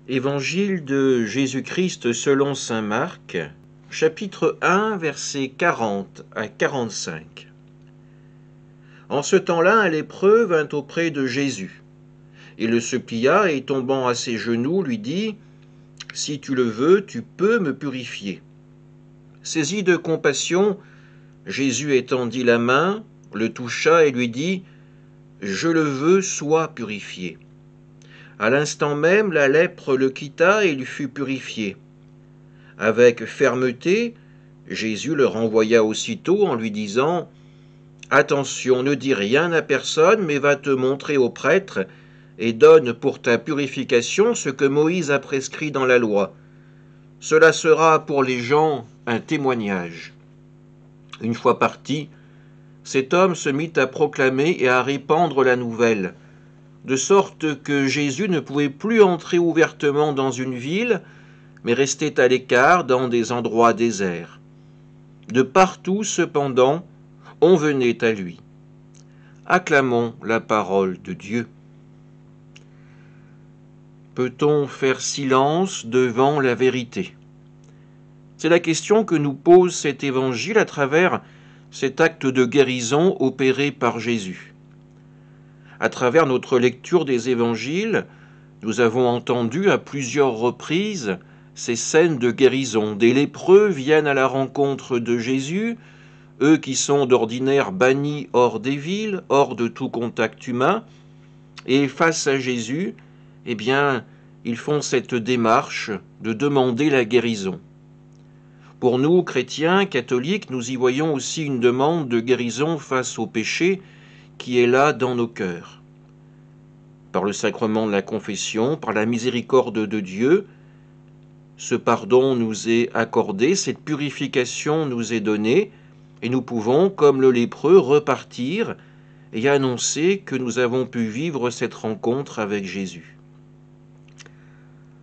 Évangile de Jésus-Christ selon saint Marc, chapitre 1, versets 40 à 45. En ce temps-là, un lépreux vint auprès de Jésus. Il le supplia et tombant à ses genoux, lui dit : « Si tu le veux, tu peux me purifier. » Saisi de compassion, Jésus étendit la main, le toucha et lui dit : « Je le veux, sois purifié. » À l'instant même, la lèpre le quitta et il fut purifié. Avec fermeté, Jésus le renvoya aussitôt en lui disant : « Attention, ne dis rien à personne, mais va te montrer au prêtre et donne pour ta purification ce que Moïse a prescrit dans la loi. Cela sera pour les gens un témoignage. » Une fois parti, cet homme se mit à proclamer et à répandre la nouvelle, de sorte que Jésus ne pouvait plus entrer ouvertement dans une ville, mais restait à l'écart dans des endroits déserts. De partout, cependant, on venait à lui. Acclamons la parole de Dieu. Peut-on faire silence devant la vérité ? C'est la question que nous pose cet évangile à travers cet acte de guérison opéré par Jésus. À travers notre lecture des évangiles, nous avons entendu à plusieurs reprises ces scènes de guérison. Des lépreux viennent à la rencontre de Jésus, eux qui sont d'ordinaire bannis hors des villes, hors de tout contact humain, et face à Jésus, eh bien, ils font cette démarche de demander la guérison. Pour nous, chrétiens, catholiques, nous y voyons aussi une demande de guérison face au péché qui est là dans nos cœurs. Par le sacrement de la confession, par la miséricorde de Dieu, ce pardon nous est accordé, cette purification nous est donnée, et nous pouvons, comme le lépreux, repartir et annoncer que nous avons pu vivre cette rencontre avec Jésus.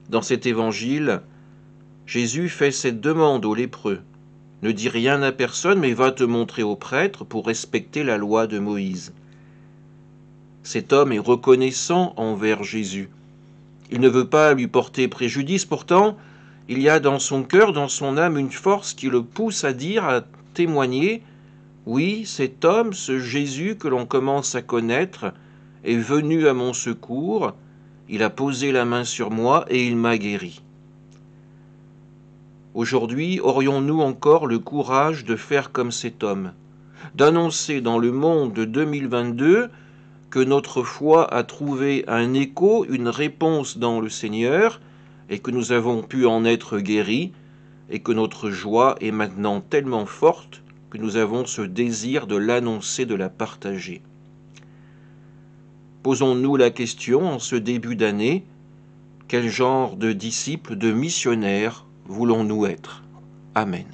Dans cet évangile, Jésus fait cette demande aux lépreux. Ne dis rien à personne, mais va te montrer au prêtre pour respecter la loi de Moïse. Cet homme est reconnaissant envers Jésus. Il ne veut pas lui porter préjudice, pourtant, il y a dans son cœur, dans son âme, une force qui le pousse à dire, à témoigner : oui, cet homme, ce Jésus que l'on commence à connaître, est venu à mon secours, il a posé la main sur moi et il m'a guéri. Aujourd'hui, aurions-nous encore le courage de faire comme cet homme, d'annoncer dans le monde de 2022 que notre foi a trouvé un écho, une réponse dans le Seigneur, et que nous avons pu en être guéris, et que notre joie est maintenant tellement forte que nous avons ce désir de l'annoncer, de la partager. Posons-nous la question en ce début d'année : quel genre de disciples, de missionnaires voulons-nous être ? Amen.